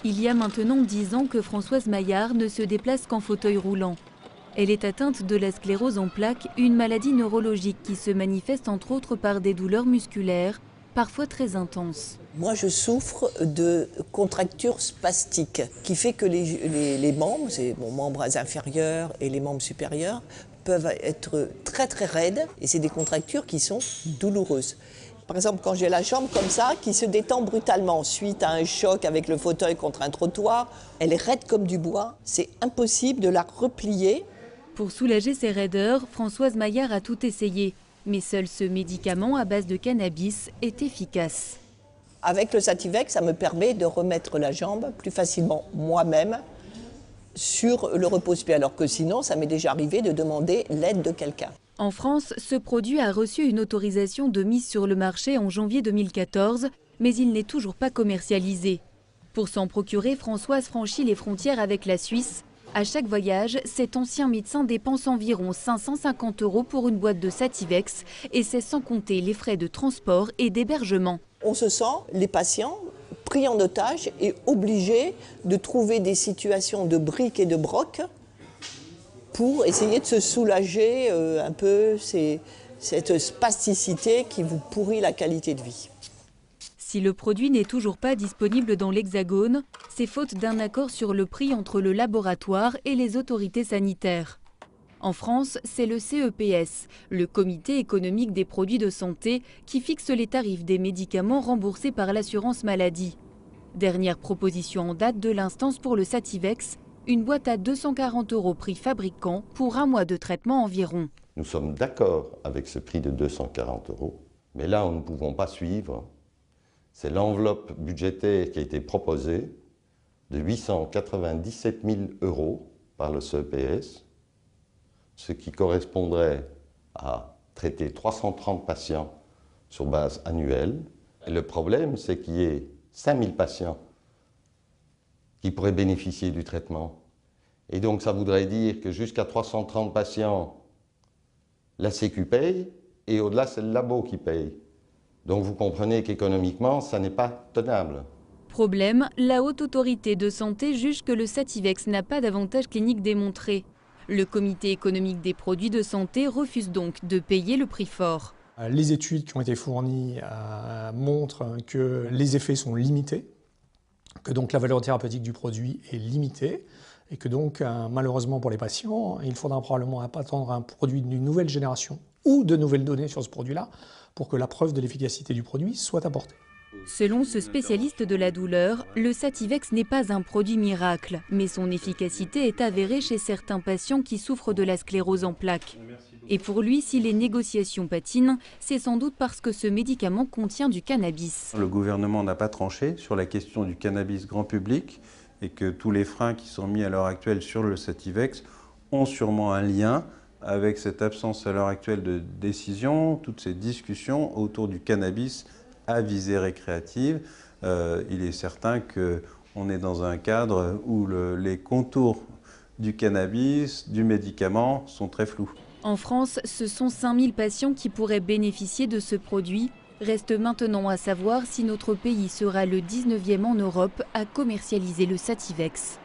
Il y a maintenant 10 ans que Françoise Maillard ne se déplace qu'en fauteuil roulant. Elle est atteinte de la sclérose en plaques, une maladie neurologique qui se manifeste entre autres par des douleurs musculaires, parfois très intenses. Moi, je souffre de contractures spastiques, qui fait que les membres, c'est mon membre inférieur et les membres supérieurs, peuvent être très très raides et c'est des contractures qui sont douloureuses. Par exemple, quand j'ai la jambe comme ça, qui se détend brutalement suite à un choc avec le fauteuil contre un trottoir, elle est raide comme du bois, c'est impossible de la replier. Pour soulager ces raideurs, Françoise Maillard a tout essayé. Mais seul ce médicament à base de cannabis est efficace. Avec le Sativex, ça me permet de remettre la jambe plus facilement moi-même sur le repose-pied, alors que sinon, ça m'est déjà arrivé de demander l'aide de quelqu'un. En France, ce produit a reçu une autorisation de mise sur le marché en janvier 2014, mais il n'est toujours pas commercialisé. Pour s'en procurer, Françoise franchit les frontières avec la Suisse. À chaque voyage, cet ancien médecin dépense environ 550 € pour une boîte de Sativex, et c'est sans compter les frais de transport et d'hébergement. On se sent, les patients, pris en otage et obligés de trouver des situations de briques et de broc pour essayer de se soulager un peu cette spasticité qui vous pourrit la qualité de vie. Si le produit n'est toujours pas disponible dans l'Hexagone, c'est faute d'un accord sur le prix entre le laboratoire et les autorités sanitaires. En France, c'est le CEPS, le Comité économique des produits de santé, qui fixe les tarifs des médicaments remboursés par l'assurance maladie. Dernière proposition en date de l'instance pour le Sativex, une boîte à 240 € prix fabricant pour un mois de traitement environ. Nous sommes d'accord avec ce prix de 240 €, mais là, nous ne pouvons pas suivre. C'est l'enveloppe budgétaire qui a été proposée de 897 000 € par le CEPS, ce qui correspondrait à traiter 330 patients sur base annuelle. Et le problème, c'est qu'il y ait 5000 patients qui pourraient bénéficier du traitement. Et donc ça voudrait dire que jusqu'à 330 patients, la Sécu paye, et au-delà, c'est le labo qui paye. Donc vous comprenez qu'économiquement, ça n'est pas tenable. Problème, la Haute Autorité de Santé juge que le Sativex n'a pas d'avantage clinique démontré. Le Comité économique des produits de santé refuse donc de payer le prix fort. Les études qui ont été fournies montrent que les effets sont limités, que donc la valeur thérapeutique du produit est limitée, et que donc malheureusement pour les patients, il faudra probablement attendre un produit d'une nouvelle génération ou de nouvelles données sur ce produit-là pour que la preuve de l'efficacité du produit soit apportée. Selon ce spécialiste de la douleur, le Sativex n'est pas un produit miracle, mais son efficacité est avérée chez certains patients qui souffrent de la sclérose en plaques. Et pour lui, si les négociations patinent, c'est sans doute parce que ce médicament contient du cannabis. Le gouvernement n'a pas tranché sur la question du cannabis grand public et que tous les freins qui sont mis à l'heure actuelle sur le Sativex ont sûrement un lien avec cette absence à l'heure actuelle de décision, toutes ces discussions autour du cannabis à visée récréative. Il est certain qu'on est dans un cadre où les contours du cannabis, du médicament, sont très flous. En France, ce sont 5000 patients qui pourraient bénéficier de ce produit. Reste maintenant à savoir si notre pays sera le 19e en Europe à commercialiser le Sativex.